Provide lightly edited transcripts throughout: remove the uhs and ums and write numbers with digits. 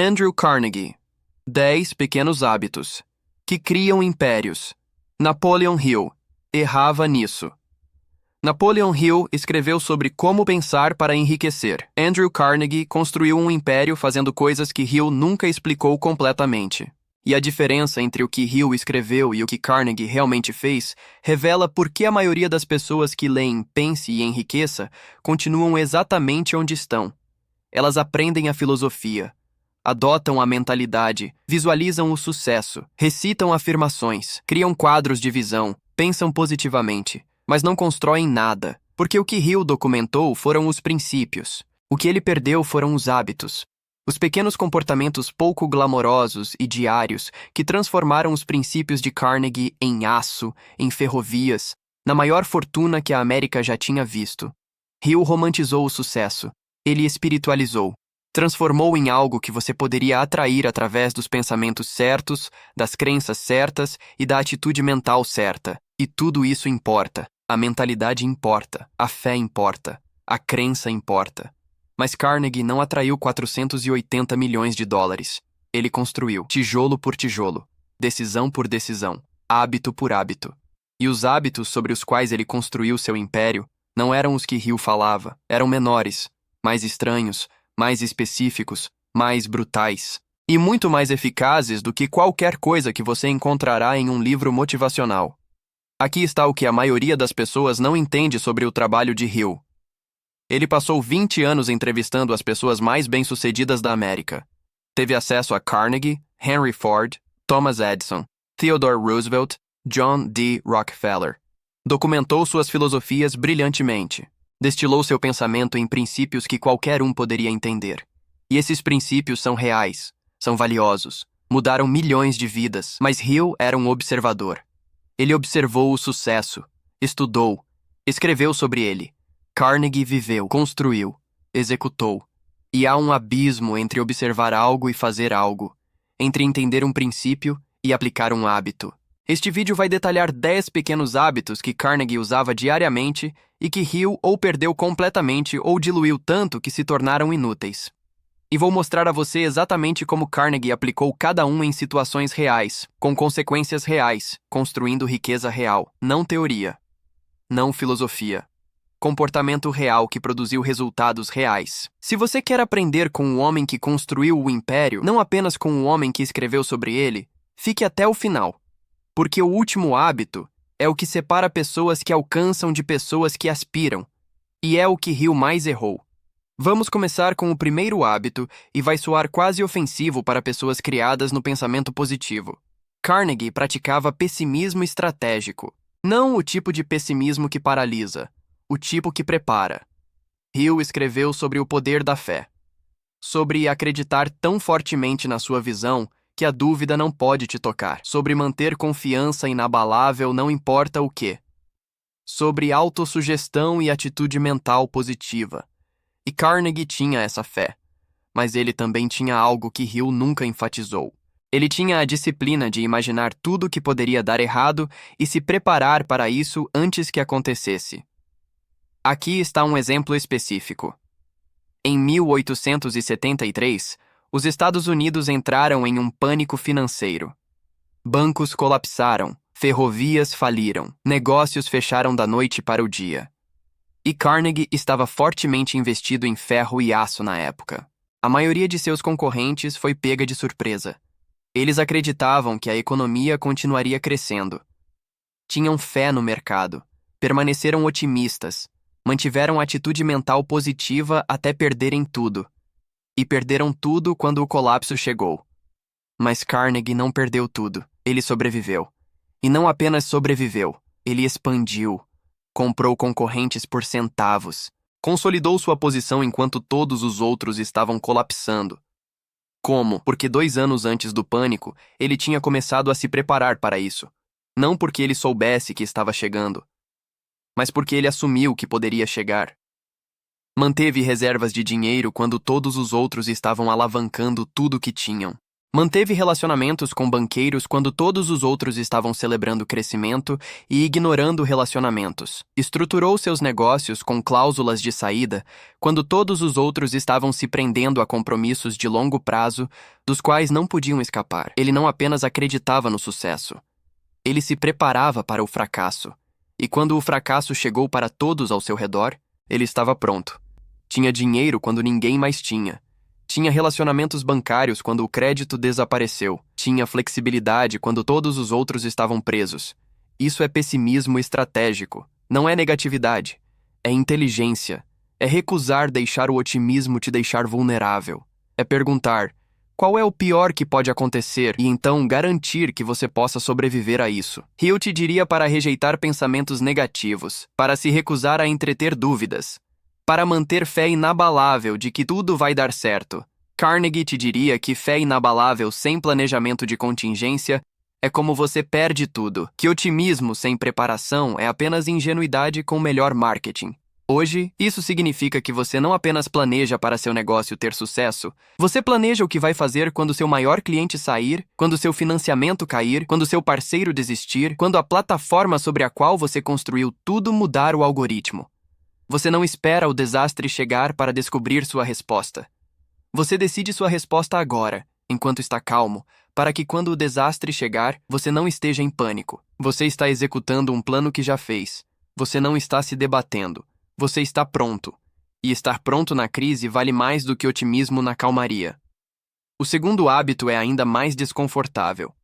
Andrew Carnegie. 10 pequenos hábitos que criam impérios. Napoleon Hill errava nisso. Napoleon Hill escreveu sobre como pensar para enriquecer. Andrew Carnegie construiu um império fazendo coisas que Hill nunca explicou completamente. E a diferença entre o que Hill escreveu e o que Carnegie realmente fez revela por que a maioria das pessoas que leem Pense e Enriqueça continuam exatamente onde estão. Elas aprendem a filosofia, adotam a mentalidade, visualizam o sucesso, recitam afirmações, criam quadros de visão, pensam positivamente, mas não constroem nada, porque o que Hill documentou foram os princípios. O que ele perdeu foram os hábitos. Os pequenos comportamentos pouco glamourosos e diários que transformaram os princípios de Carnegie em aço, em ferrovias, na maior fortuna que a América já tinha visto. Hill romantizou o sucesso. Ele espiritualizou. Transformou em algo que você poderia atrair através dos pensamentos certos, das crenças certas e da atitude mental certa. E tudo isso importa. A mentalidade importa. A fé importa. A crença importa. Mas Carnegie não atraiu 480 milhões de dólares. Ele construiu, tijolo por tijolo, decisão por decisão, hábito por hábito. E os hábitos sobre os quais ele construiu seu império não eram os que Hill falava, eram menores, mais estranhos, mais específicos, mais brutais. E muito mais eficazes do que qualquer coisa que você encontrará em um livro motivacional. Aqui está o que a maioria das pessoas não entende sobre o trabalho de Hill. Ele passou 20 anos entrevistando as pessoas mais bem-sucedidas da América. Teve acesso a Carnegie, Henry Ford, Thomas Edison, Theodore Roosevelt, John D. Rockefeller. Documentou suas filosofias brilhantemente. Destilou seu pensamento em princípios que qualquer um poderia entender. E esses princípios são reais, são valiosos, mudaram milhões de vidas, mas Hill era um observador. Ele observou o sucesso, estudou, escreveu sobre ele. Carnegie viveu, construiu, executou. E há um abismo entre observar algo e fazer algo, entre entender um princípio e aplicar um hábito. Este vídeo vai detalhar 10 pequenos hábitos que Carnegie usava diariamente e que Hill ou perdeu completamente ou diluiu tanto que se tornaram inúteis. E vou mostrar a você exatamente como Carnegie aplicou cada um em situações reais, com consequências reais, construindo riqueza real, não teoria, não filosofia. Comportamento real que produziu resultados reais. Se você quer aprender com o homem que construiu o império, não apenas com o homem que escreveu sobre ele, fique até o final. Porque o último hábito é o que separa pessoas que alcançam de pessoas que aspiram, e é o que Hill mais errou. Vamos começar com o primeiro hábito e vai soar quase ofensivo para pessoas criadas no pensamento positivo. Carnegie praticava pessimismo estratégico, não o tipo de pessimismo que paralisa, o tipo que prepara. Hill escreveu sobre o poder da fé, sobre acreditar tão fortemente na sua visão que a dúvida não pode te tocar, sobre manter confiança inabalável não importa o quê, sobre autossugestão e atitude mental positiva. E Carnegie tinha essa fé, mas ele também tinha algo que Hill nunca enfatizou. Ele tinha a disciplina de imaginar tudo o que poderia dar errado e se preparar para isso antes que acontecesse. Aqui está um exemplo específico. Em 1873, os Estados Unidos entraram em um pânico financeiro. Bancos colapsaram, ferrovias faliram, negócios fecharam da noite para o dia. E Carnegie estava fortemente investido em ferro e aço na época. A maioria de seus concorrentes foi pega de surpresa. Eles acreditavam que a economia continuaria crescendo. Tinham fé no mercado, permaneceram otimistas, mantiveram atitude mental positiva até perderem tudo. E perderam tudo quando o colapso chegou. Mas Carnegie não perdeu tudo, ele sobreviveu. E não apenas sobreviveu, ele expandiu. Comprou concorrentes por centavos. Consolidou sua posição enquanto todos os outros estavam colapsando. Como? Porque 2 anos antes do pânico, ele tinha começado a se preparar para isso. Não porque ele soubesse que estava chegando, mas porque ele assumiu que poderia chegar. Manteve reservas de dinheiro quando todos os outros estavam alavancando tudo que tinham. Manteve relacionamentos com banqueiros quando todos os outros estavam celebrando crescimento e ignorando relacionamentos. Estruturou seus negócios com cláusulas de saída quando todos os outros estavam se prendendo a compromissos de longo prazo dos quais não podiam escapar. Ele não apenas acreditava no sucesso, ele se preparava para o fracasso. E quando o fracasso chegou para todos ao seu redor, ele estava pronto. Tinha dinheiro quando ninguém mais tinha. Tinha relacionamentos bancários quando o crédito desapareceu. Tinha flexibilidade quando todos os outros estavam presos. Isso é pessimismo estratégico. Não é negatividade. É inteligência. É recusar deixar o otimismo te deixar vulnerável. É perguntar: qual é o pior que pode acontecer e então garantir que você possa sobreviver a isso? Hill te diria para rejeitar pensamentos negativos, para se recusar a entreter dúvidas, para manter fé inabalável de que tudo vai dar certo. Carnegie te diria que fé inabalável sem planejamento de contingência é como você perde tudo, que otimismo sem preparação é apenas ingenuidade com melhor marketing. Hoje, isso significa que você não apenas planeja para seu negócio ter sucesso, você planeja o que vai fazer quando seu maior cliente sair, quando seu financiamento cair, quando seu parceiro desistir, quando a plataforma sobre a qual você construiu tudo mudar o algoritmo. Você não espera o desastre chegar para descobrir sua resposta. Você decide sua resposta agora, enquanto está calmo, para que quando o desastre chegar, você não esteja em pânico. Você está executando um plano que já fez. Você não está se debatendo. Você está pronto. E estar pronto na crise vale mais do que otimismo na calmaria. O segundo hábito é ainda mais desconfortável.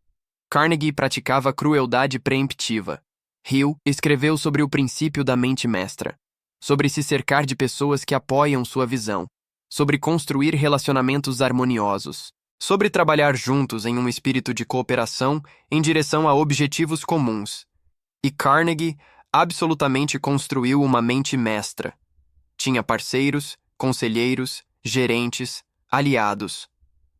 Carnegie praticava crueldade preemptiva. Hill escreveu sobre o princípio da mente mestra, sobre se cercar de pessoas que apoiam sua visão, sobre construir relacionamentos harmoniosos, sobre trabalhar juntos em um espírito de cooperação em direção a objetivos comuns. E Carnegie absolutamente construiu uma mente mestra. Tinha parceiros, conselheiros, gerentes, aliados.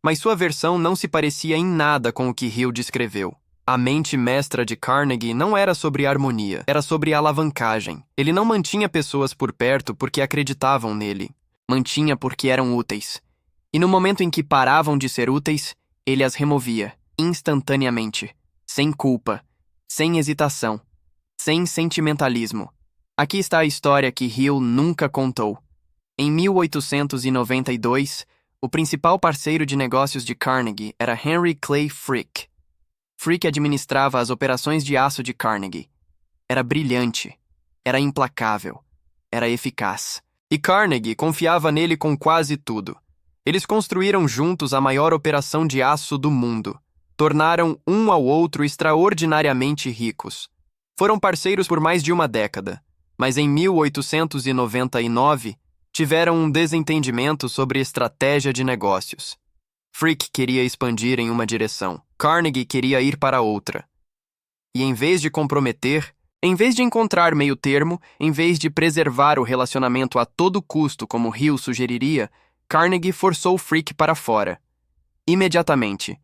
Mas sua versão não se parecia em nada com o que Hill descreveu. A mente mestra de Carnegie não era sobre harmonia, era sobre alavancagem. Ele não mantinha pessoas por perto porque acreditavam nele. Mantinha porque eram úteis. E no momento em que paravam de ser úteis, ele as removia, instantaneamente, sem culpa, sem hesitação, sem sentimentalismo. Aqui está a história que Hill nunca contou. Em 1892, o principal parceiro de negócios de Carnegie era Henry Clay Frick. Frick administrava as operações de aço de Carnegie. Era brilhante, era implacável, era eficaz. E Carnegie confiava nele com quase tudo. Eles construíram juntos a maior operação de aço do mundo. Tornaram um ao outro extraordinariamente ricos. Foram parceiros por mais de uma década, mas em 1899 tiveram um desentendimento sobre estratégia de negócios. Frick queria expandir em uma direção, Carnegie queria ir para outra. E em vez de comprometer, em vez de encontrar meio termo, em vez de preservar o relacionamento a todo custo como Hill sugeriria, Carnegie forçou Frick para fora. Imediatamente,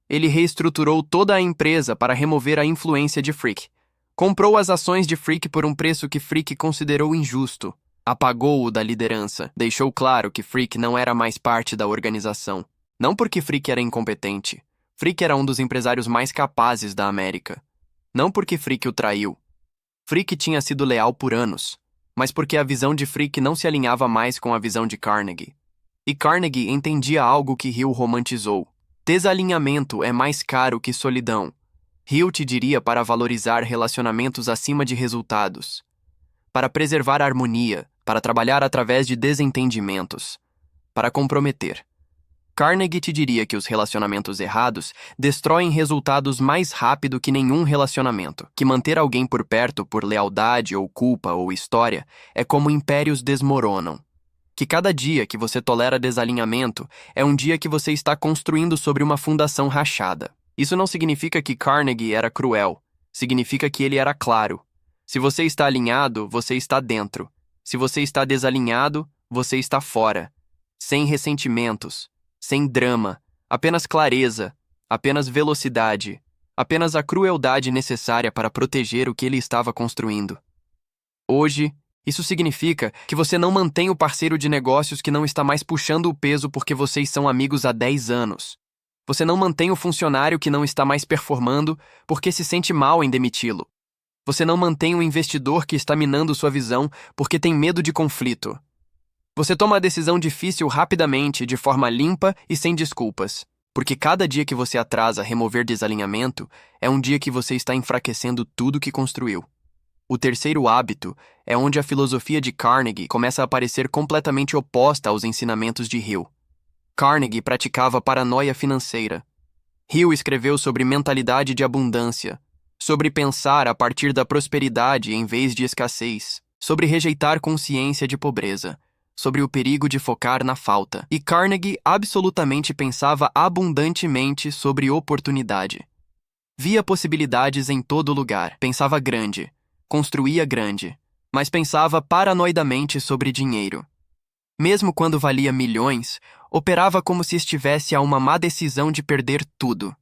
ele reestruturou toda a empresa para remover a influência de Frick. Comprou as ações de Frick por um preço que Frick considerou injusto. Apagou-o da liderança, deixou claro que Frick não era mais parte da organização. Não porque Frick era incompetente. Frick era um dos empresários mais capazes da América. Não porque Frick o traiu. Frick tinha sido leal por anos, mas porque a visão de Frick não se alinhava mais com a visão de Carnegie. E Carnegie entendia algo que Hill romantizou. Desalinhamento é mais caro que solidão. Hill te diria para valorizar relacionamentos acima de resultados, para preservar a harmonia, para trabalhar através de desentendimentos, para comprometer. Carnegie te diria que os relacionamentos errados destroem resultados mais rápido que nenhum relacionamento, que manter alguém por perto por lealdade ou culpa ou história é como impérios desmoronam, que cada dia que você tolera desalinhamento é um dia que você está construindo sobre uma fundação rachada. Isso não significa que Carnegie era cruel, significa que ele era claro. Se você está alinhado, você está dentro. Se você está desalinhado, você está fora. Sem ressentimentos, sem drama, apenas clareza, apenas velocidade, apenas a crueldade necessária para proteger o que ele estava construindo. Hoje, isso significa que você não mantém o parceiro de negócios que não está mais puxando o peso porque vocês são amigos há 10 anos. Você não mantém o funcionário que não está mais performando porque se sente mal em demiti-lo. Você não mantém o investidor que está minando sua visão porque tem medo de conflito. Você toma a decisão difícil rapidamente, de forma limpa e sem desculpas, porque cada dia que você atrasa remover desalinhamento é um dia que você está enfraquecendo tudo que construiu. O terceiro hábito é onde a filosofia de Carnegie começa a parecer completamente oposta aos ensinamentos de Hill. Carnegie praticava paranoia financeira. Hill escreveu sobre mentalidade de abundância, sobre pensar a partir da prosperidade em vez de escassez, sobre rejeitar consciência de pobreza, sobre o perigo de focar na falta. E Carnegie absolutamente pensava abundantemente sobre oportunidade. Via possibilidades em todo lugar, pensava grande, construía grande, mas pensava paranoidamente sobre dinheiro. Mesmo quando valia milhões, operava como se estivesse a uma má decisão de perder tudo.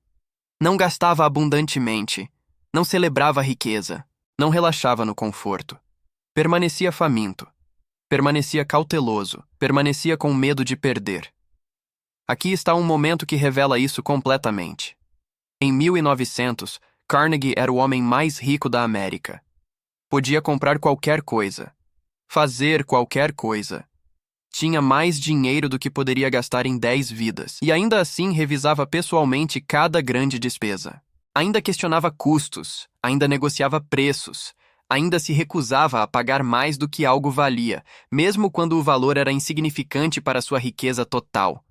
Não gastava abundantemente, não celebrava a riqueza, não relaxava no conforto. Permanecia faminto. Permanecia cauteloso, permanecia com medo de perder. Aqui está um momento que revela isso completamente. Em 1900, Carnegie era o homem mais rico da América. Podia comprar qualquer coisa, fazer qualquer coisa. Tinha mais dinheiro do que poderia gastar em 10 vidas, e ainda assim revisava pessoalmente cada grande despesa. Ainda questionava custos, ainda negociava preços, ainda se recusava a pagar mais do que algo valia, mesmo quando o valor era insignificante para sua riqueza total.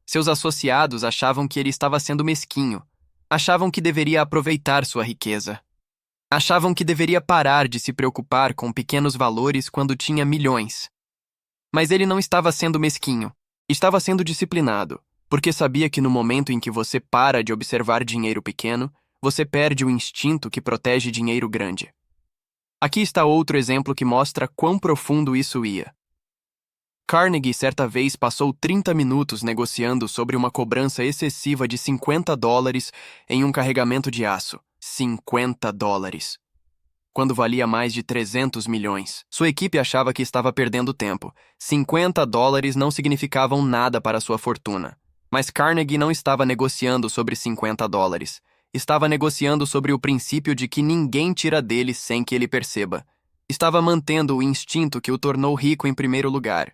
Seus associados achavam que ele estava sendo mesquinho, achavam que deveria aproveitar sua riqueza. Achavam que deveria parar de se preocupar com pequenos valores quando tinha milhões. Mas ele não estava sendo mesquinho, estava sendo disciplinado, porque sabia que no momento em que você para de observar dinheiro pequeno, você perde o instinto que protege dinheiro grande. Aqui está outro exemplo que mostra quão profundo isso ia. Carnegie certa vez passou 30 minutos negociando sobre uma cobrança excessiva de $50 em um carregamento de aço. $50. Quando valia mais de 300 milhões. Sua equipe achava que estava perdendo tempo. $50 não significavam nada para sua fortuna. Mas Carnegie não estava negociando sobre $50. Estava negociando sobre o princípio de que ninguém tira dele sem que ele perceba. Estava mantendo o instinto que o tornou rico em primeiro lugar.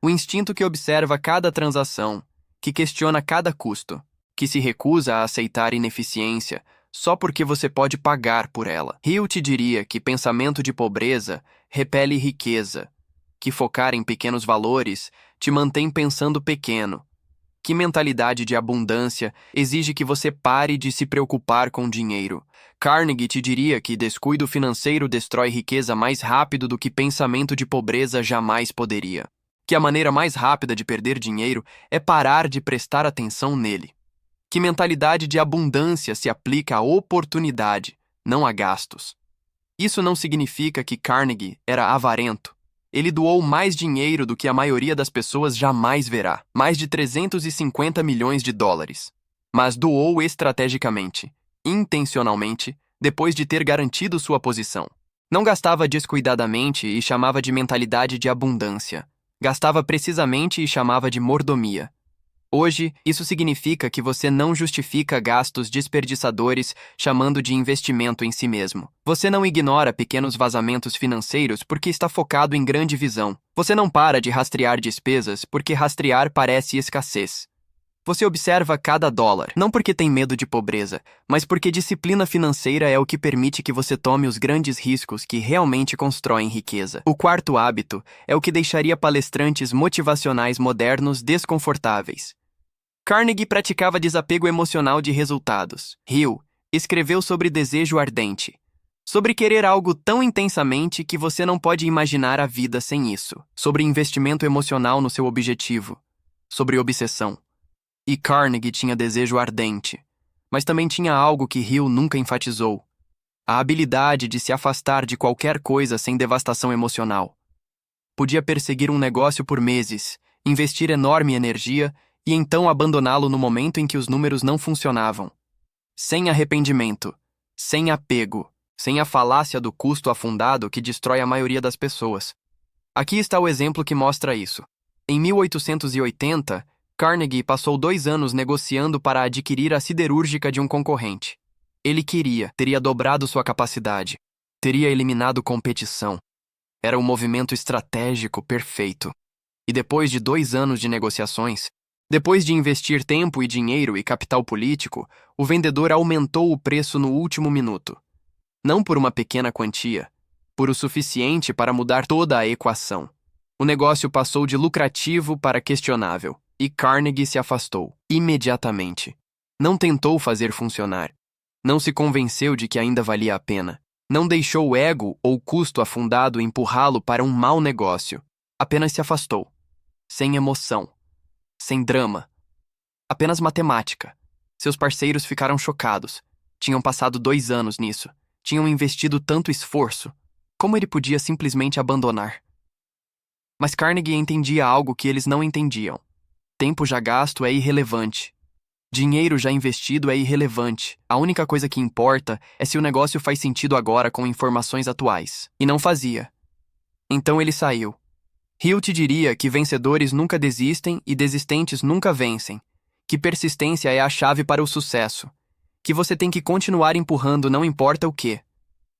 O instinto que observa cada transação, que questiona cada custo, que se recusa a aceitar ineficiência só porque você pode pagar por ela. Hill te diria que pensamento de pobreza repele riqueza, que focar em pequenos valores te mantém pensando pequeno, que mentalidade de abundância exige que você pare de se preocupar com dinheiro. Carnegie te diria que descuido financeiro destrói riqueza mais rápido do que pensamento de pobreza jamais poderia. Que a maneira mais rápida de perder dinheiro é parar de prestar atenção nele. Que mentalidade de abundância se aplica à oportunidade, não a gastos. Isso não significa que Carnegie era avarento. Ele doou mais dinheiro do que a maioria das pessoas jamais verá, mais de $350 milhões. Mas doou estrategicamente, intencionalmente, depois de ter garantido sua posição. Não gastava descuidadamente e chamava de mentalidade de abundância. Gastava precisamente e chamava de mordomia. Hoje, isso significa que você não justifica gastos desperdiçadores chamando de investimento em si mesmo. Você não ignora pequenos vazamentos financeiros porque está focado em grande visão. Você não para de rastrear despesas porque rastrear parece escassez. Você observa cada dólar, não porque tem medo de pobreza, mas porque disciplina financeira é o que permite que você tome os grandes riscos que realmente constroem riqueza. O quarto hábito é o que deixaria palestrantes motivacionais modernos desconfortáveis. Carnegie praticava desapego emocional de resultados. Hill escreveu sobre desejo ardente, sobre querer algo tão intensamente que você não pode imaginar a vida sem isso, sobre investimento emocional no seu objetivo, sobre obsessão. E Carnegie tinha desejo ardente, mas também tinha algo que Hill nunca enfatizou: a habilidade de se afastar de qualquer coisa sem devastação emocional. Podia perseguir um negócio por meses, investir enorme energia e então abandoná-lo no momento em que os números não funcionavam. Sem arrependimento, sem apego, sem a falácia do custo afundado que destrói a maioria das pessoas. Aqui está o exemplo que mostra isso. Em 1880, Carnegie passou 2 anos negociando para adquirir a siderúrgica de um concorrente. Ele teria dobrado sua capacidade, teria eliminado competição. Era um movimento estratégico perfeito. E depois de 2 anos de negociações, depois de investir tempo e dinheiro e capital político, o vendedor aumentou o preço no último minuto. Não por uma pequena quantia, por o suficiente para mudar toda a equação. O negócio passou de lucrativo para questionável, e Carnegie se afastou, imediatamente. Não tentou fazer funcionar. Não se convenceu de que ainda valia a pena. Não deixou o ego ou custo afundado empurrá-lo para um mau negócio. Apenas se afastou. Sem emoção. Sem drama. Apenas matemática. Seus parceiros ficaram chocados. Tinham passado 2 anos nisso. Tinham investido tanto esforço. Como ele podia simplesmente abandonar? Mas Carnegie entendia algo que eles não entendiam. Tempo já gasto é irrelevante. Dinheiro já investido é irrelevante. A única coisa que importa é se o negócio faz sentido agora com informações atuais. E não fazia. Então ele saiu. Hill te diria que vencedores nunca desistem e desistentes nunca vencem. Que persistência é a chave para o sucesso. Que você tem que continuar empurrando não importa o quê.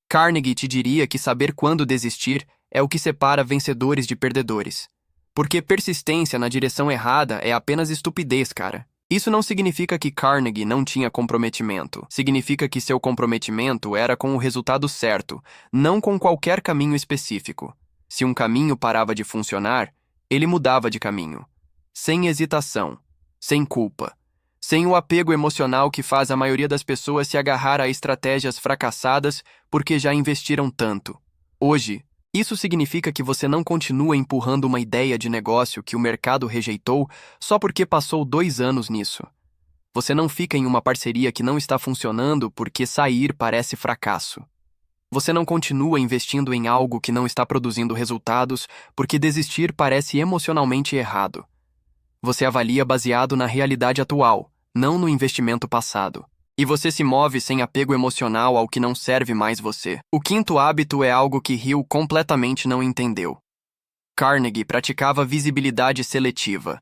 Carnegie te diria que saber quando desistir é o que separa vencedores de perdedores. Porque persistência na direção errada é apenas estupidez, cara. Isso não significa que Carnegie não tinha comprometimento. Significa que seu comprometimento era com o resultado certo, não com qualquer caminho específico. Se um caminho parava de funcionar, ele mudava de caminho. Sem hesitação, sem culpa, sem o apego emocional que faz a maioria das pessoas se agarrar a estratégias fracassadas porque já investiram tanto. Hoje, isso significa que você não continua empurrando uma ideia de negócio que o mercado rejeitou só porque passou 2 anos nisso. Você não fica em uma parceria que não está funcionando porque sair parece fracasso. Você não continua investindo em algo que não está produzindo resultados porque desistir parece emocionalmente errado. Você avalia baseado na realidade atual, não no investimento passado. E você se move sem apego emocional ao que não serve mais você. O quinto hábito é algo que Hill completamente não entendeu. Carnegie praticava visibilidade seletiva.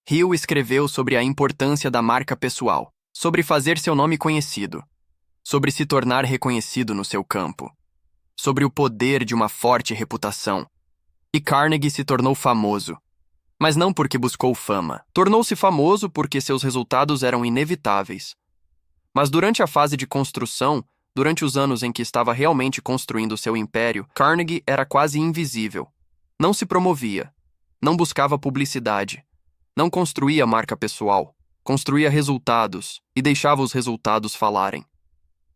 Hill escreveu sobre a importância da marca pessoal, sobre fazer seu nome conhecido, sobre se tornar reconhecido no seu campo, sobre o poder de uma forte reputação. E Carnegie se tornou famoso. Mas não porque buscou fama. Tornou-se famoso porque seus resultados eram inevitáveis. Mas durante a fase de construção, durante os anos em que estava realmente construindo seu império, Carnegie era quase invisível. Não se promovia, não buscava publicidade, não construía marca pessoal, construía resultados e deixava os resultados falarem.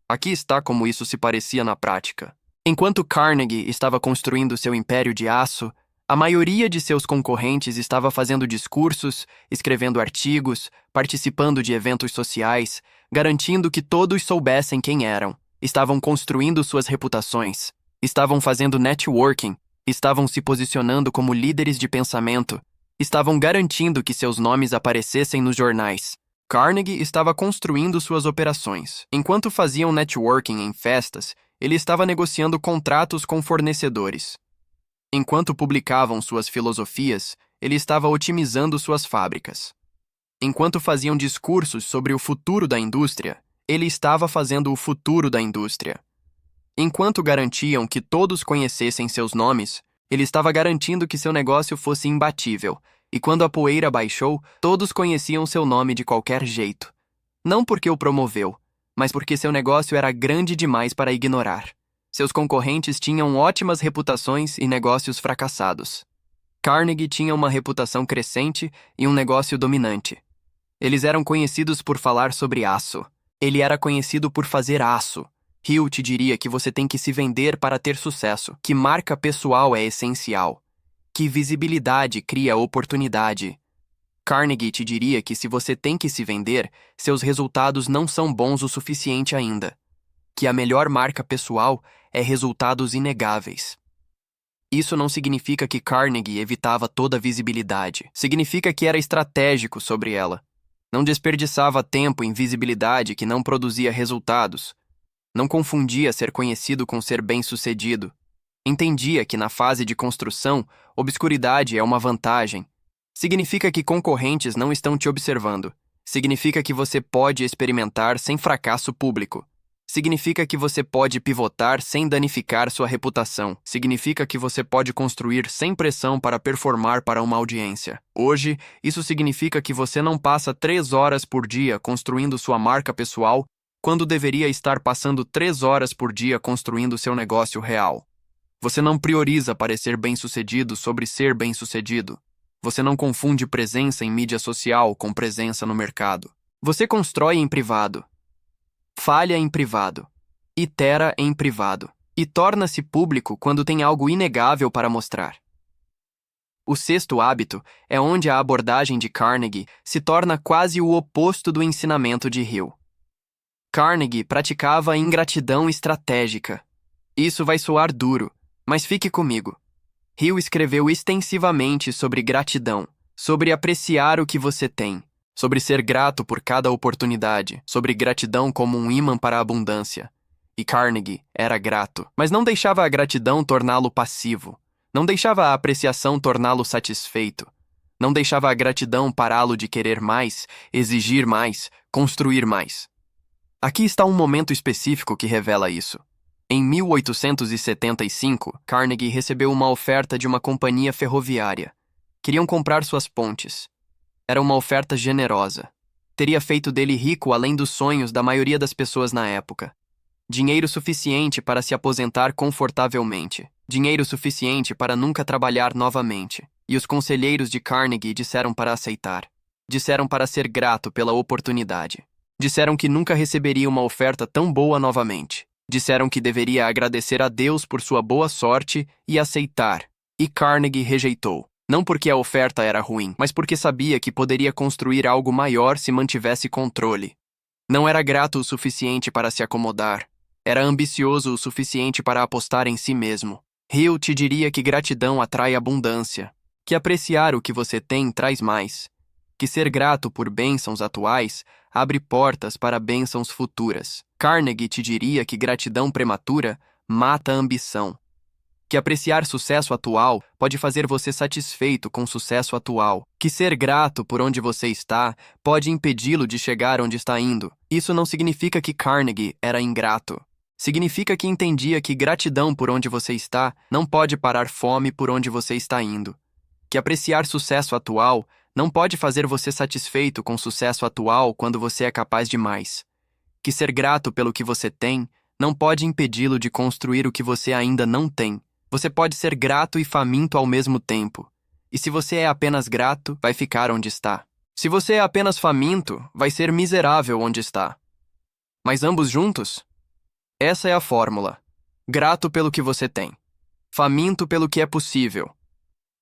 Aqui está como isso se parecia na prática. Enquanto Carnegie estava construindo seu império de aço, a maioria de seus concorrentes estava fazendo discursos, escrevendo artigos, participando de eventos sociais, garantindo que todos soubessem quem eram. Estavam construindo suas reputações, estavam fazendo networking, estavam se posicionando como líderes de pensamento, estavam garantindo que seus nomes aparecessem nos jornais. Carnegie estava construindo suas operações. Enquanto faziam networking em festas, ele estava negociando contratos com fornecedores. Enquanto publicavam suas filosofias, ele estava otimizando suas fábricas. Enquanto faziam discursos sobre o futuro da indústria, ele estava fazendo o futuro da indústria. Enquanto garantiam que todos conhecessem seus nomes, ele estava garantindo que seu negócio fosse imbatível, e quando a poeira baixou, todos conheciam seu nome de qualquer jeito. Não porque o promoveu, mas porque seu negócio era grande demais para ignorar. Seus concorrentes tinham ótimas reputações e negócios fracassados. Carnegie tinha uma reputação crescente e um negócio dominante. Eles eram conhecidos por falar sobre aço. Ele era conhecido por fazer aço. Hill te diria que você tem que se vender para ter sucesso, que marca pessoal é essencial, que visibilidade cria oportunidade. Carnegie te diria que se você tem que se vender, seus resultados não são bons o suficiente ainda. Que a melhor marca pessoal é resultados inegáveis. Isso não significa que Carnegie evitava toda a visibilidade. Significa que era estratégico sobre ela. Não desperdiçava tempo em visibilidade que não produzia resultados. Não confundia ser conhecido com ser bem-sucedido. Entendia que na fase de construção, obscuridade é uma vantagem. Significa que concorrentes não estão te observando. Significa que você pode experimentar sem fracasso público. Significa que você pode pivotar sem danificar sua reputação. Significa que você pode construir sem pressão para performar para uma audiência. Hoje, isso significa que você não passa 3 horas por dia construindo sua marca pessoal, quando deveria estar passando 3 horas por dia construindo seu negócio real. Você não prioriza parecer bem-sucedido sobre ser bem-sucedido. Você não confunde presença em mídia social com presença no mercado. Você constrói em privado, falha em privado, itera em privado e torna-se público quando tem algo inegável para mostrar. O sexto hábito é onde a abordagem de Carnegie se torna quase o oposto do ensinamento de Hill. Carnegie praticava ingratidão estratégica. Isso vai soar duro, mas fique comigo. Hill escreveu extensivamente sobre gratidão, sobre apreciar o que você tem, sobre ser grato por cada oportunidade, sobre gratidão como um ímã para a abundância. E Carnegie era grato, mas não deixava a gratidão torná-lo passivo, não deixava a apreciação torná-lo satisfeito, não deixava a gratidão pará-lo de querer mais, exigir mais, construir mais. Aqui está um momento específico que revela isso. Em 1875, Carnegie recebeu uma oferta de uma companhia ferroviária. Queriam comprar suas pontes. Era uma oferta generosa. Teria feito dele rico além dos sonhos da maioria das pessoas na época. Dinheiro suficiente para se aposentar confortavelmente. Dinheiro suficiente para nunca trabalhar novamente. E os conselheiros de Carnegie disseram para aceitar. Disseram para ser grato pela oportunidade. Disseram que nunca receberia uma oferta tão boa novamente. Disseram que deveria agradecer a Deus por sua boa sorte e aceitar. E Carnegie rejeitou. Não porque a oferta era ruim, mas porque sabia que poderia construir algo maior se mantivesse controle. Não era grato o suficiente para se acomodar. Era ambicioso o suficiente para apostar em si mesmo. Hill te diria que gratidão atrai abundância, que apreciar o que você tem traz mais, que ser grato por bênçãos atuais abre portas para bênçãos futuras. Carnegie te diria que gratidão prematura mata a ambição, que apreciar sucesso atual pode fazer você satisfeito com o sucesso atual, que ser grato por onde você está pode impedi-lo de chegar onde está indo. Isso não significa que Carnegie era ingrato. Significa que entendia que gratidão por onde você está não pode parar fome por onde você está indo. Que apreciar sucesso atual não pode fazer você satisfeito com o sucesso atual quando você é capaz de mais. Que ser grato pelo que você tem não pode impedi-lo de construir o que você ainda não tem. Você pode ser grato e faminto ao mesmo tempo. E se você é apenas grato, vai ficar onde está. Se você é apenas faminto, vai ser miserável onde está. Mas ambos juntos? Essa é a fórmula. Grato pelo que você tem. Faminto pelo que é possível.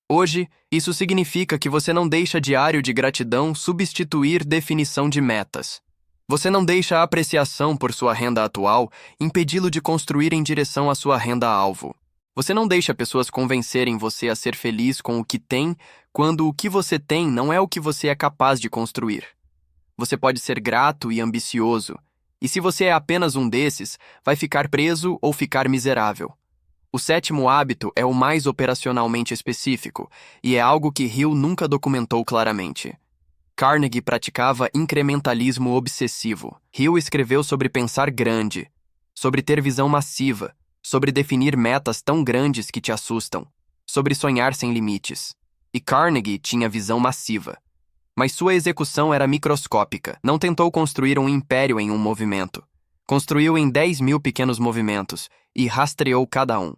Hoje, isso significa que você não deixa diário de gratidão substituir definição de metas. Você não deixa a apreciação por sua renda atual impedi-lo de construir em direção à sua renda-alvo. Você não deixa pessoas convencerem você a ser feliz com o que tem, quando o que você tem não é o que você é capaz de construir. Você pode ser grato e ambicioso, e se você é apenas um desses, vai ficar preso ou ficar miserável. O sétimo hábito é o mais operacionalmente específico, e é algo que Hill nunca documentou claramente. Carnegie praticava incrementalismo obsessivo. Hill escreveu sobre pensar grande, sobre ter visão massiva, sobre definir metas tão grandes que te assustam, sobre sonhar sem limites. E Carnegie tinha visão massiva. Mas sua execução era microscópica. Não tentou construir um império em um movimento. Construiu em 10.000 pequenos movimentos e rastreou cada um.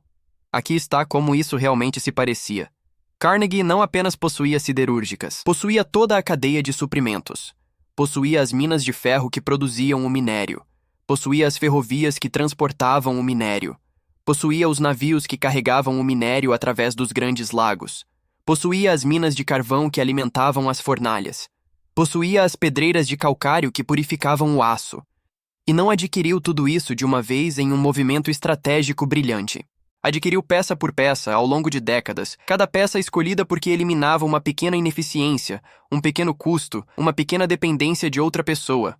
Aqui está como isso realmente se parecia. Carnegie não apenas possuía siderúrgicas, possuía toda a cadeia de suprimentos. Possuía as minas de ferro que produziam o minério. Possuía as ferrovias que transportavam o minério. Possuía os navios que carregavam o minério através dos grandes lagos. Possuía as minas de carvão que alimentavam as fornalhas. Possuía as pedreiras de calcário que purificavam o aço. E não adquiriu tudo isso de uma vez em um movimento estratégico brilhante. Adquiriu peça por peça ao longo de décadas, cada peça escolhida porque eliminava uma pequena ineficiência, um pequeno custo, uma pequena dependência de outra pessoa.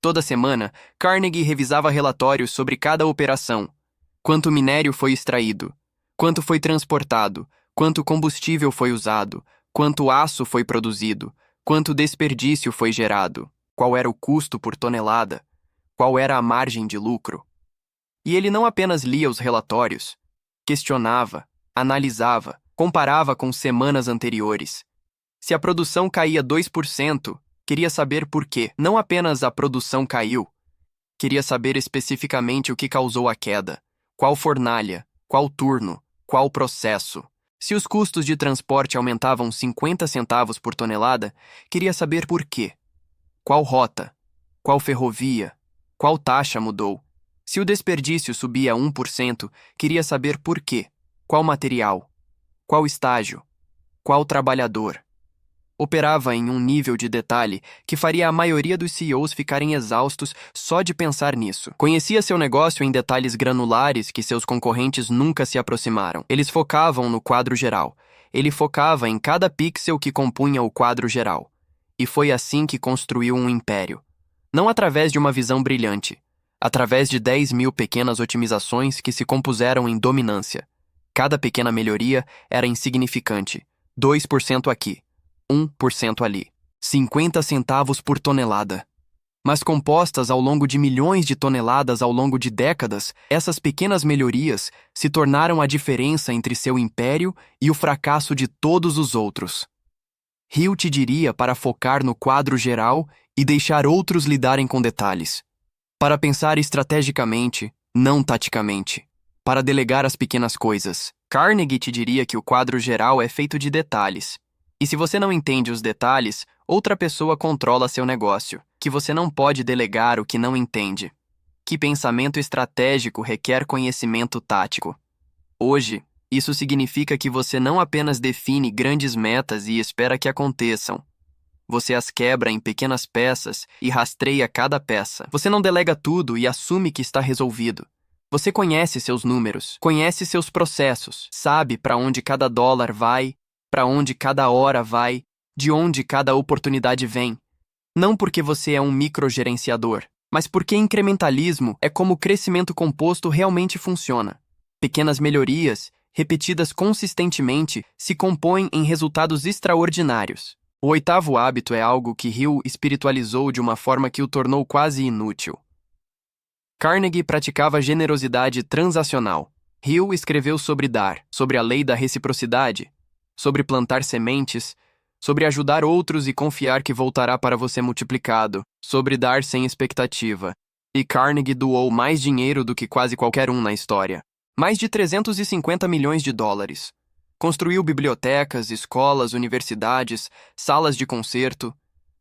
Toda semana, Carnegie revisava relatórios sobre cada operação. Quanto minério foi extraído, quanto foi transportado, quanto combustível foi usado, Quanto aço foi produzido, quanto desperdício foi gerado, qual era o custo por tonelada, qual era a margem de lucro. E ele não apenas lia os relatórios, questionava, analisava, comparava com semanas anteriores. Se a produção caía 2%, queria saber por quê. Não apenas a produção caiu, queria saber especificamente o que causou a queda, qual fornalha, qual turno, qual processo. Se os custos de transporte aumentavam 50 centavos por tonelada, queria saber por quê. Qual rota, qual ferrovia, qual taxa mudou. Se o desperdício subia 1%, queria saber por quê. Qual material, qual estágio, qual trabalhador. Operava em um nível de detalhe que faria a maioria dos CEOs ficarem exaustos só de pensar nisso. Conhecia seu negócio em detalhes granulares que seus concorrentes nunca se aproximaram. Eles focavam no quadro geral. Ele focava em cada pixel que compunha o quadro geral. E foi assim que construiu um império. Não através de uma visão brilhante, através de 10.000 pequenas otimizações que se compuseram em dominância. Cada pequena melhoria era insignificante. 2% aqui. 1% ali, 50 centavos por tonelada. Mas compostas ao longo de milhões de toneladas ao longo de décadas, essas pequenas melhorias se tornaram a diferença entre seu império e o fracasso de todos os outros. Hill te diria para focar no quadro geral e deixar outros lidarem com detalhes. Para pensar estrategicamente, não taticamente. Para delegar as pequenas coisas. Carnegie te diria que o quadro geral é feito de detalhes. E se você não entende os detalhes, outra pessoa controla seu negócio, que você não pode delegar o que não entende. Que pensamento estratégico requer conhecimento tático. Hoje, isso significa que você não apenas define grandes metas e espera que aconteçam. Você as quebra em pequenas peças e rastreia cada peça. Você não delega tudo e assume que está resolvido. Você conhece seus números, conhece seus processos, sabe para onde cada dólar vai, para onde cada hora vai, de onde cada oportunidade vem. Não porque você é um microgerenciador, mas porque incrementalismo é como o crescimento composto realmente funciona. Pequenas melhorias, repetidas consistentemente, se compõem em resultados extraordinários. O 8º hábito é algo que Hill espiritualizou de uma forma que o tornou quase inútil. Carnegie praticava generosidade transacional. Hill escreveu sobre dar, sobre a lei da reciprocidade, sobre plantar sementes, sobre ajudar outros e confiar que voltará para você multiplicado, sobre dar sem expectativa. E Carnegie doou mais dinheiro do que quase qualquer um na história. Mais de 350 milhões de dólares. Construiu bibliotecas, escolas, universidades, salas de concerto.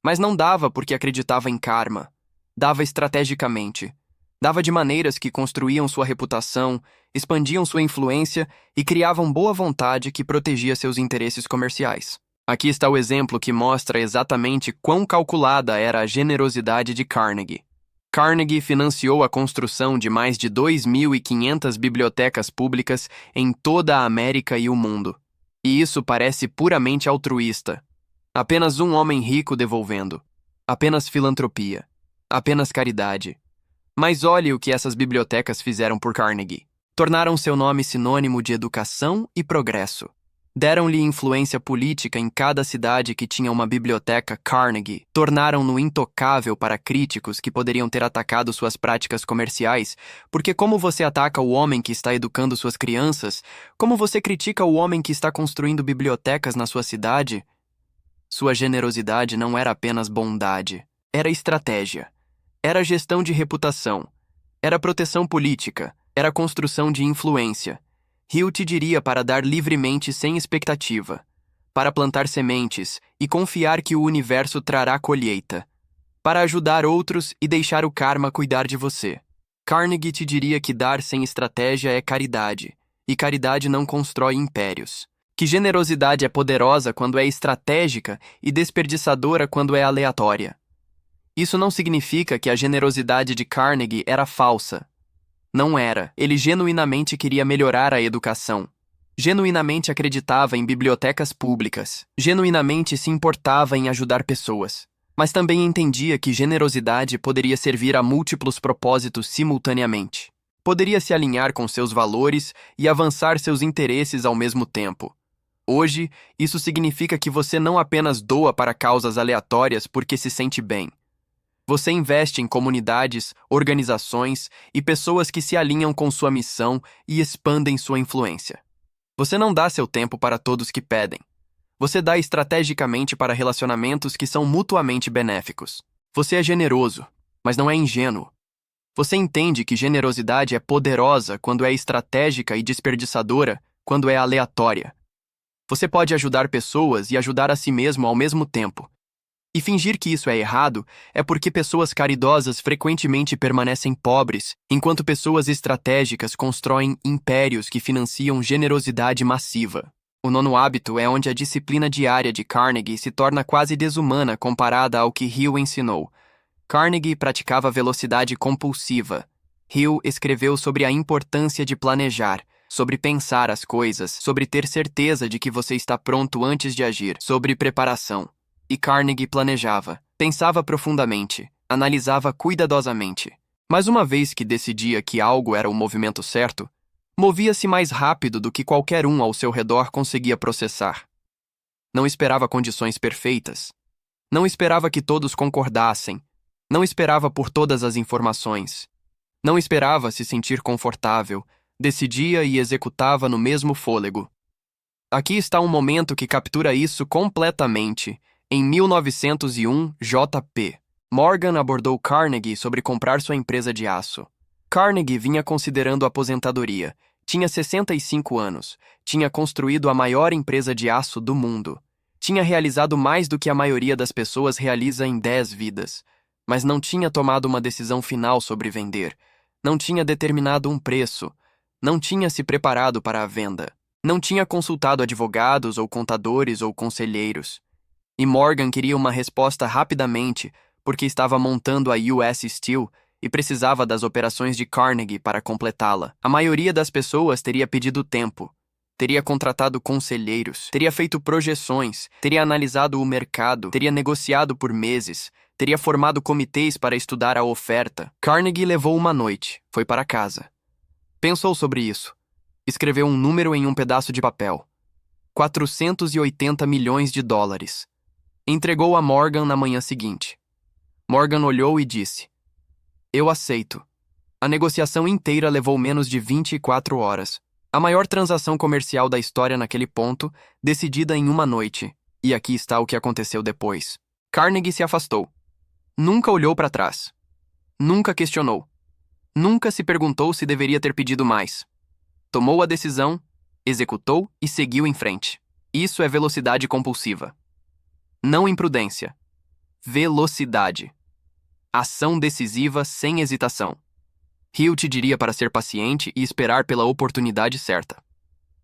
Mas não dava porque acreditava em karma. Dava estrategicamente. Dava de maneiras que construíam sua reputação, expandiam sua influência e criavam boa vontade que protegia seus interesses comerciais. Aqui está o exemplo que mostra exatamente quão calculada era a generosidade de Carnegie. Carnegie financiou a construção de mais de 2.500 bibliotecas públicas em toda a América e o mundo. E isso parece puramente altruísta. Apenas um homem rico devolvendo. Apenas filantropia. Apenas caridade. Mas olhe o que essas bibliotecas fizeram por Carnegie. Tornaram seu nome sinônimo de educação e progresso. Deram-lhe influência política em cada cidade que tinha uma biblioteca Carnegie. Tornaram-no intocável para críticos que poderiam ter atacado suas práticas comerciais, porque como você ataca o homem que está educando suas crianças, como você critica o homem que está construindo bibliotecas na sua cidade? Sua generosidade não era apenas bondade, era estratégia. Era gestão de reputação, era proteção política, era construção de influência. Hill te diria para dar livremente sem expectativa, para plantar sementes e confiar que o universo trará colheita, para ajudar outros e deixar o karma cuidar de você. Carnegie te diria que dar sem estratégia é caridade, e caridade não constrói impérios. Que generosidade é poderosa quando é estratégica e desperdiçadora quando é aleatória. Isso não significa que a generosidade de Carnegie era falsa. Não era. Ele genuinamente queria melhorar a educação. Genuinamente acreditava em bibliotecas públicas. Genuinamente se importava em ajudar pessoas. Mas também entendia que generosidade poderia servir a múltiplos propósitos simultaneamente. Poderia se alinhar com seus valores e avançar seus interesses ao mesmo tempo. Hoje, isso significa que você não apenas doa para causas aleatórias porque se sente bem. Você investe em comunidades, organizações e pessoas que se alinham com sua missão e expandem sua influência. Você não dá seu tempo para todos que pedem. Você dá estrategicamente para relacionamentos que são mutuamente benéficos. Você é generoso, mas não é ingênuo. Você entende que generosidade é poderosa quando é estratégica e desperdiçadora quando é aleatória. Você pode ajudar pessoas e ajudar a si mesmo ao mesmo tempo. E fingir que isso é errado é porque pessoas caridosas frequentemente permanecem pobres, enquanto pessoas estratégicas constroem impérios que financiam generosidade massiva. O nono hábito é onde a disciplina diária de Carnegie se torna quase desumana comparada ao que Hill ensinou. Carnegie praticava velocidade compulsiva. Hill escreveu sobre a importância de planejar, sobre pensar as coisas, sobre ter certeza de que você está pronto antes de agir, sobre preparação. E Carnegie planejava, pensava profundamente, analisava cuidadosamente. Mas uma vez que decidia que algo era o movimento certo, movia-se mais rápido do que qualquer um ao seu redor conseguia processar. Não esperava condições perfeitas. Não esperava que todos concordassem. Não esperava por todas as informações. Não esperava se sentir confortável. Decidia e executava no mesmo fôlego. Aqui está um momento que captura isso completamente. Em 1901, J.P. Morgan abordou Carnegie sobre comprar sua empresa de aço. Carnegie vinha considerando aposentadoria. Tinha 65 anos. Tinha construído a maior empresa de aço do mundo. Tinha realizado mais do que a maioria das pessoas realiza em 10 vidas. Mas não tinha tomado uma decisão final sobre vender. Não tinha determinado um preço. Não tinha se preparado para a venda. Não tinha consultado advogados ou contadores ou conselheiros. E Morgan queria uma resposta rapidamente, porque estava montando a US Steel e precisava das operações de Carnegie para completá-la. A maioria das pessoas teria pedido tempo, teria contratado conselheiros, teria feito projeções, teria analisado o mercado, teria negociado por meses, teria formado comitês para estudar a oferta. Carnegie levou uma noite, foi para casa. Pensou sobre isso. Escreveu um número em um pedaço de papel. 480 milhões de dólares. Entregou a Morgan na manhã seguinte. Morgan olhou e disse: "Eu aceito." A negociação inteira levou menos de 24 horas. A maior transação comercial da história naquele ponto, decidida em uma noite. E aqui está o que aconteceu depois. Carnegie se afastou. Nunca olhou para trás. Nunca questionou. Nunca se perguntou se deveria ter pedido mais. Tomou a decisão, executou e seguiu em frente. Isso é velocidade compulsiva. Não imprudência. Velocidade. Ação decisiva sem hesitação. Hill te diria para ser paciente e esperar pela oportunidade certa.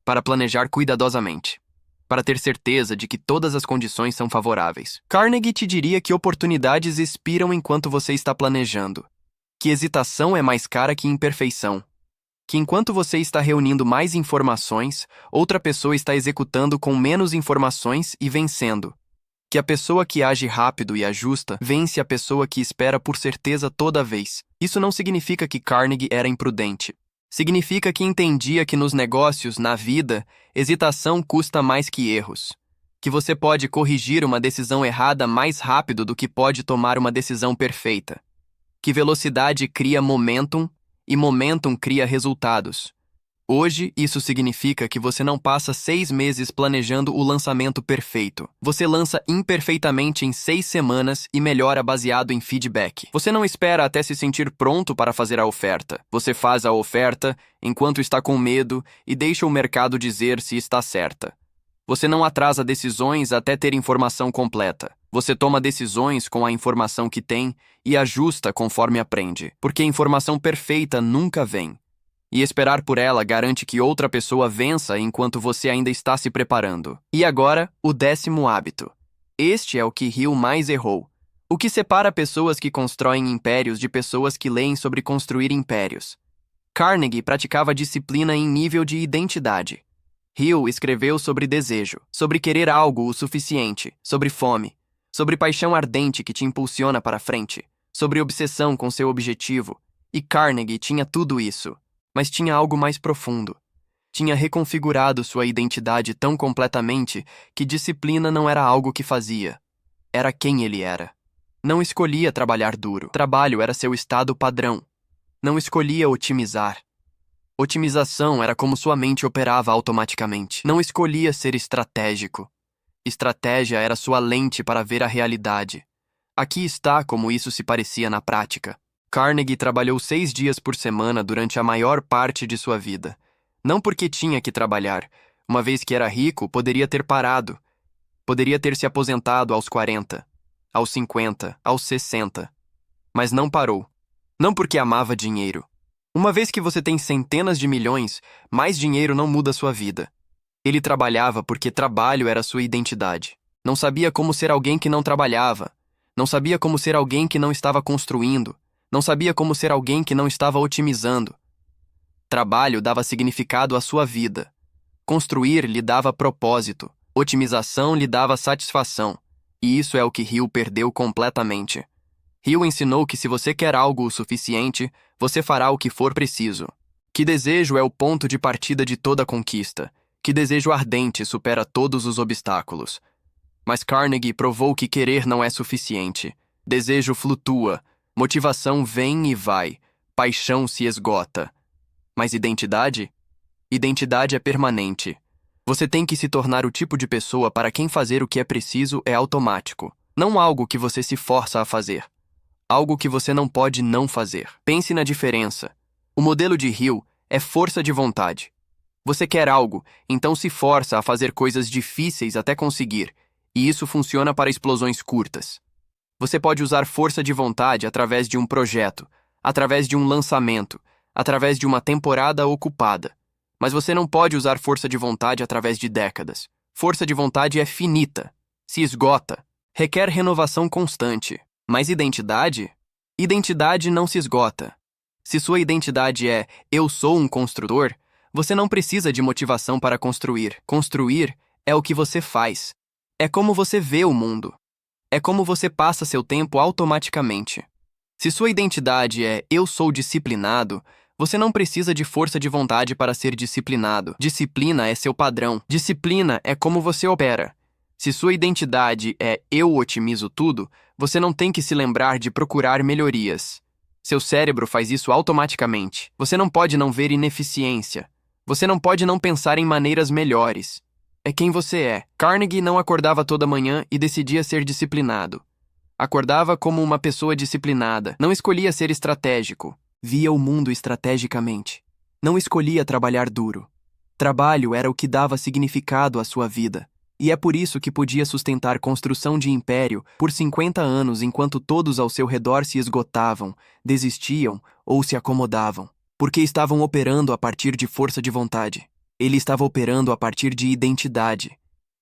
Para planejar cuidadosamente. Para ter certeza de que todas as condições são favoráveis. Carnegie te diria que oportunidades expiram enquanto você está planejando. Que hesitação é mais cara que imperfeição. Que enquanto você está reunindo mais informações, outra pessoa está executando com menos informações e vencendo. Que a pessoa que age rápido e ajusta vence a pessoa que espera por certeza toda vez. Isso não significa que Carnegie era imprudente. Significa que entendia que nos negócios, na vida, hesitação custa mais que erros. Que você pode corrigir uma decisão errada mais rápido do que pode tomar uma decisão perfeita. Que velocidade cria momentum e momentum cria resultados. Hoje, isso significa que você não passa 6 meses planejando o lançamento perfeito. Você lança imperfeitamente em 6 semanas e melhora baseado em feedback. Você não espera até se sentir pronto para fazer a oferta. Você faz a oferta enquanto está com medo e deixa o mercado dizer se está certa. Você não atrasa decisões até ter informação completa. Você toma decisões com a informação que tem e ajusta conforme aprende, porque a informação perfeita nunca vem. E esperar por ela garante que outra pessoa vença enquanto você ainda está se preparando. E agora, o 10º hábito. Este é o que Hill mais errou. O que separa pessoas que constroem impérios de pessoas que leem sobre construir impérios. Carnegie praticava disciplina em nível de identidade. Hill escreveu sobre desejo, sobre querer algo o suficiente, sobre fome, sobre paixão ardente que te impulsiona para frente, sobre obsessão com seu objetivo. E Carnegie tinha tudo isso. Mas tinha algo mais profundo. Tinha reconfigurado sua identidade tão completamente que disciplina não era algo que fazia. Era quem ele era. Não escolhia trabalhar duro. Trabalho era seu estado padrão. Não escolhia otimizar. Otimização era como sua mente operava automaticamente. Não escolhia ser estratégico. Estratégia era sua lente para ver a realidade. Aqui está como isso se parecia na prática. Carnegie trabalhou 6 dias por semana durante a maior parte de sua vida. Não porque tinha que trabalhar. Uma vez que era rico, poderia ter parado. Poderia ter se aposentado aos 40, aos 50, aos 60. Mas não parou. Não porque amava dinheiro. Uma vez que você tem centenas de milhões, mais dinheiro não muda sua vida. Ele trabalhava porque trabalho era sua identidade. Não sabia como ser alguém que não trabalhava. Não sabia como ser alguém que não estava construindo. Não sabia como ser alguém que não estava otimizando. Trabalho dava significado à sua vida. Construir lhe dava propósito. Otimização lhe dava satisfação. E isso é o que Hill perdeu completamente. Hill ensinou que se você quer algo o suficiente, você fará o que for preciso. Que desejo é o ponto de partida de toda conquista. Que desejo ardente supera todos os obstáculos. Mas Carnegie provou que querer não é suficiente. Desejo flutua. Motivação vem e vai. Paixão se esgota. Mas identidade? Identidade é permanente. Você tem que se tornar o tipo de pessoa para quem fazer o que é preciso é automático. Não algo que você se força a fazer. Algo que você não pode não fazer. Pense na diferença. O modelo de Hill é força de vontade. Você quer algo, então se força a fazer coisas difíceis até conseguir, e isso funciona para explosões curtas. Você pode usar força de vontade através de um projeto, através de um lançamento, através de uma temporada ocupada. Mas você não pode usar força de vontade através de décadas. Força de vontade é finita, se esgota, requer renovação constante. Mas identidade? Identidade não se esgota. Se sua identidade é "eu sou um construtor", você não precisa de motivação para construir. Construir é o que você faz. É como você vê o mundo. É como você passa seu tempo automaticamente. Se sua identidade é "eu sou disciplinado", você não precisa de força de vontade para ser disciplinado. Disciplina é seu padrão. Disciplina é como você opera. Se sua identidade é "eu otimizo tudo", você não tem que se lembrar de procurar melhorias. Seu cérebro faz isso automaticamente. Você não pode não ver ineficiência. Você não pode não pensar em maneiras melhores. É quem você é. Carnegie não acordava toda manhã e decidia ser disciplinado. Acordava como uma pessoa disciplinada. Não escolhia ser estratégico. Via o mundo estrategicamente. Não escolhia trabalhar duro. Trabalho era o que dava significado à sua vida. E é por isso que podia sustentar construção de império por 50 anos enquanto todos ao seu redor se esgotavam, desistiam ou se acomodavam. Porque estavam operando a partir de força de vontade. Ele estava operando a partir de identidade.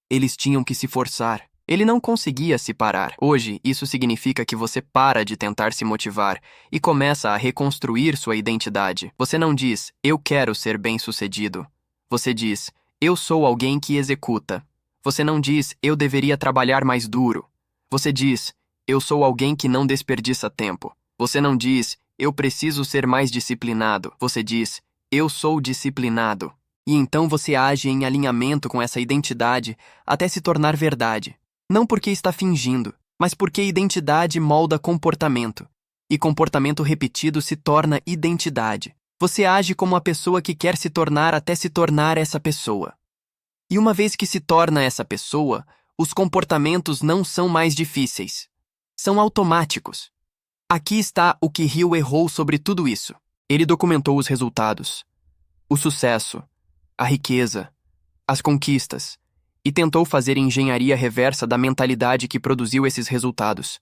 Eles tinham que se forçar. Ele não conseguia se parar. Hoje, isso significa que você para de tentar se motivar e começa a reconstruir sua identidade. Você não diz, "eu quero ser bem-sucedido". Você diz, "eu sou alguém que executa". Você não diz, "eu deveria trabalhar mais duro". Você diz, "eu sou alguém que não desperdiça tempo". Você não diz, "eu preciso ser mais disciplinado". Você diz, "eu sou disciplinado". E então você age em alinhamento com essa identidade até se tornar verdade. Não porque está fingindo, mas porque identidade molda comportamento. E comportamento repetido se torna identidade. Você age como a pessoa que quer se tornar até se tornar essa pessoa. E uma vez que se torna essa pessoa, os comportamentos não são mais difíceis. São automáticos. Aqui está o que Hill errou sobre tudo isso. Ele documentou os resultados, o sucesso, a riqueza, as conquistas, e tentou fazer engenharia reversa da mentalidade que produziu esses resultados.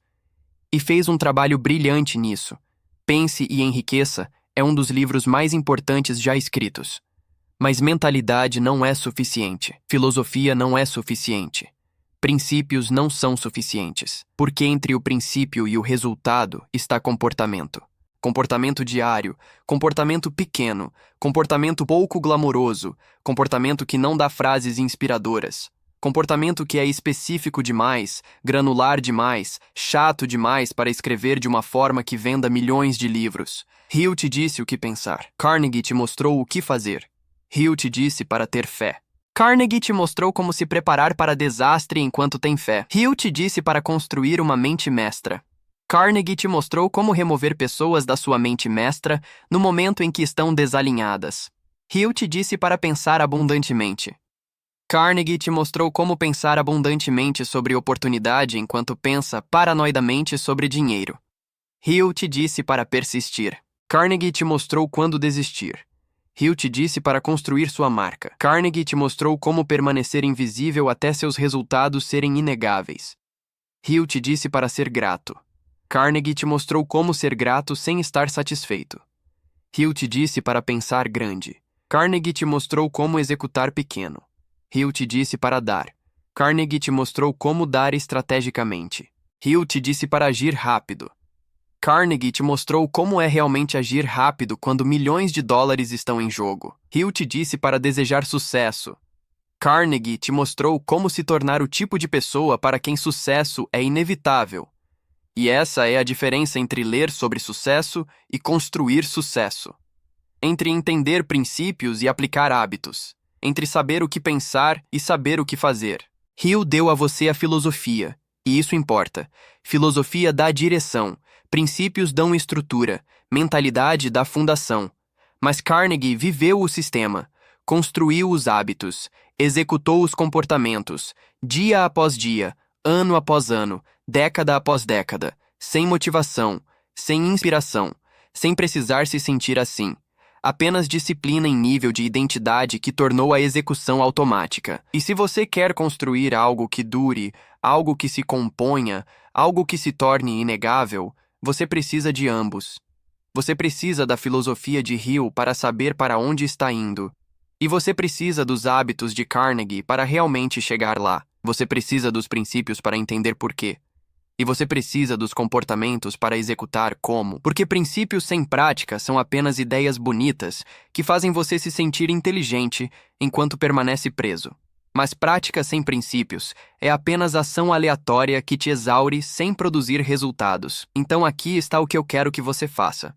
E fez um trabalho brilhante nisso. Pense e Enriqueça é um dos livros mais importantes já escritos. Mas mentalidade não é suficiente. Filosofia não é suficiente. Princípios não são suficientes. Porque entre o princípio e o resultado está comportamento. Comportamento diário, comportamento pequeno, comportamento pouco glamouroso, comportamento que não dá frases inspiradoras, comportamento que é específico demais, granular demais, chato demais para escrever de uma forma que venda milhões de livros. Hill te disse o que pensar. Carnegie te mostrou o que fazer. Hill te disse para ter fé. Carnegie te mostrou como se preparar para desastre enquanto tem fé. Hill te disse para construir uma mente mestra. Carnegie te mostrou como remover pessoas da sua mente mestra no momento em que estão desalinhadas. Hill te disse para pensar abundantemente. Carnegie te mostrou como pensar abundantemente sobre oportunidade enquanto pensa paranoidamente sobre dinheiro. Hill te disse para persistir. Carnegie te mostrou quando desistir. Hill te disse para construir sua marca. Carnegie te mostrou como permanecer invisível até seus resultados serem inegáveis. Hill te disse para ser grato. Carnegie te mostrou como ser grato sem estar satisfeito. Hill te disse para pensar grande. Carnegie te mostrou como executar pequeno. Hill te disse para dar. Carnegie te mostrou como dar estrategicamente. Hill te disse para agir rápido. Carnegie te mostrou como é realmente agir rápido quando milhões de dólares estão em jogo. Hill te disse para desejar sucesso. Carnegie te mostrou como se tornar o tipo de pessoa para quem sucesso é inevitável. E essa é a diferença entre ler sobre sucesso e construir sucesso. Entre entender princípios e aplicar hábitos. Entre saber o que pensar e saber o que fazer. Hill deu a você a filosofia, e isso importa. Filosofia dá direção. Princípios dão estrutura, mentalidade dá fundação. Mas Carnegie viveu o sistema, construiu os hábitos, executou os comportamentos, dia após dia, ano após ano, década após década, sem motivação, sem inspiração, sem precisar se sentir assim. Apenas disciplina em nível de identidade que tornou a execução automática. E se você quer construir algo que dure, algo que se componha, algo que se torne inegável, você precisa de ambos. Você precisa da filosofia de Hill para saber para onde está indo. E você precisa dos hábitos de Carnegie para realmente chegar lá. Você precisa dos princípios para entender por quê. E você precisa dos comportamentos para executar como. Porque princípios sem prática são apenas ideias bonitas que fazem você se sentir inteligente enquanto permanece preso. Mas prática sem princípios é apenas ação aleatória que te exaure sem produzir resultados. Então aqui está o que eu quero que você faça.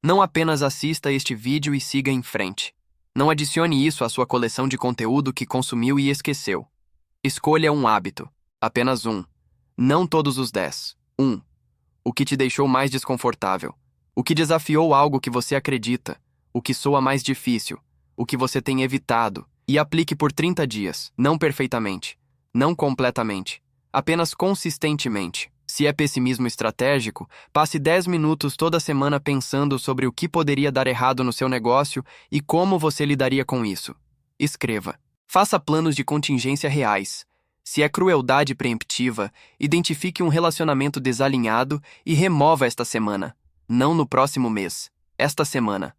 Não apenas assista este vídeo e siga em frente. Não adicione isso à sua coleção de conteúdo que consumiu e esqueceu. Escolha um hábito. Apenas um. Não todos os 10. O que te deixou mais desconfortável. O que desafiou algo que você acredita. O que soa mais difícil. O que você tem evitado. E aplique por 30 dias, não perfeitamente, não completamente, apenas consistentemente. Se é pessimismo estratégico, passe 10 minutos toda semana pensando sobre o que poderia dar errado no seu negócio e como você lidaria com isso. Escreva. Faça planos de contingência reais. Se é crueldade preemptiva, identifique um relacionamento desalinhado e remova esta semana. Não no próximo mês, esta semana.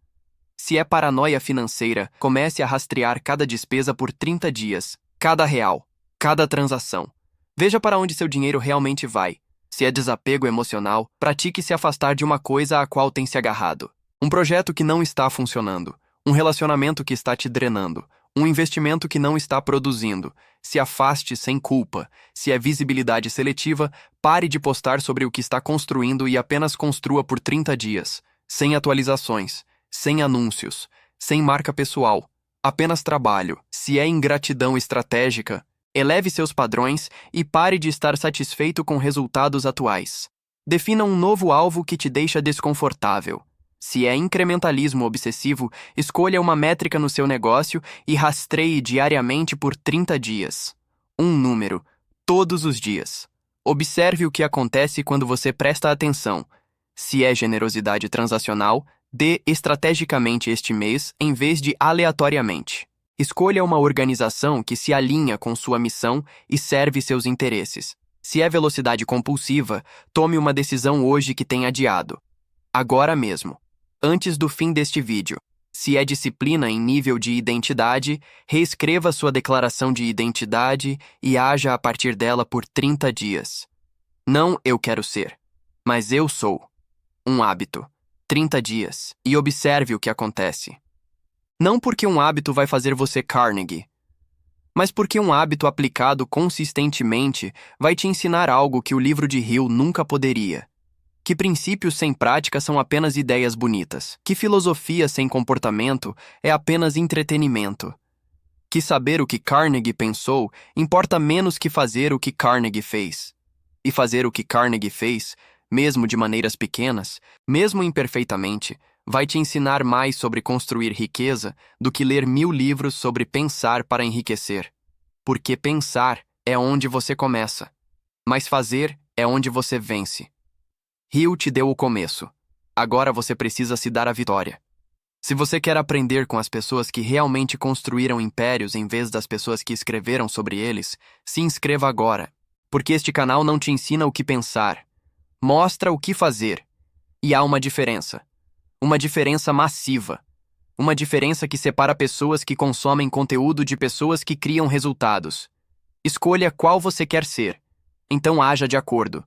Se é paranoia financeira, comece a rastrear cada despesa por 30 dias, cada real, cada transação. Veja para onde seu dinheiro realmente vai. Se é desapego emocional, pratique se afastar de uma coisa a qual tem se agarrado. Um projeto que não está funcionando, um relacionamento que está te drenando, um investimento que não está produzindo. Se afaste sem culpa. Se é visibilidade seletiva, pare de postar sobre o que está construindo e apenas construa por 30 dias, sem atualizações. Sem anúncios, sem marca pessoal, apenas trabalho. Se é ingratidão estratégica, eleve seus padrões e pare de estar satisfeito com resultados atuais. Defina um novo alvo que te deixa desconfortável. Se é incrementalismo obsessivo, escolha uma métrica no seu negócio e rastreie diariamente por 30 dias. Um número, todos os dias. Observe o que acontece quando você presta atenção. Se é generosidade transacional, dê estrategicamente este mês em vez de aleatoriamente. Escolha uma organização que se alinha com sua missão e serve seus interesses. Se é velocidade compulsiva, tome uma decisão hoje que tenha adiado. Agora mesmo. Antes do fim deste vídeo. Se é disciplina em nível de identidade, reescreva sua declaração de identidade e haja a partir dela por 30 dias. Não eu quero ser, mas eu sou. Um hábito. 30 dias, e observe o que acontece. Não porque um hábito vai fazer você Carnegie, mas porque um hábito aplicado consistentemente vai te ensinar algo que o livro de Hill nunca poderia. que princípios sem prática são apenas ideias bonitas, que filosofia sem comportamento é apenas entretenimento, que saber o que Carnegie pensou importa menos que fazer o que Carnegie fez. E fazer o que Carnegie fez, mesmo de maneiras pequenas, mesmo imperfeitamente, vai te ensinar mais sobre construir riqueza do que ler 1000 livros sobre pensar para enriquecer. Porque pensar é onde você começa, mas fazer é onde você vence. Hill te deu o começo. Agora você precisa se dar a vitória. Se você quer aprender com as pessoas que realmente construíram impérios em vez das pessoas que escreveram sobre eles, se inscreva agora, porque este canal não te ensina o que pensar, mostra o que fazer. E há uma diferença. Uma diferença massiva. Uma diferença que separa pessoas que consomem conteúdo de pessoas que criam resultados. Escolha qual você quer ser. Então haja de acordo.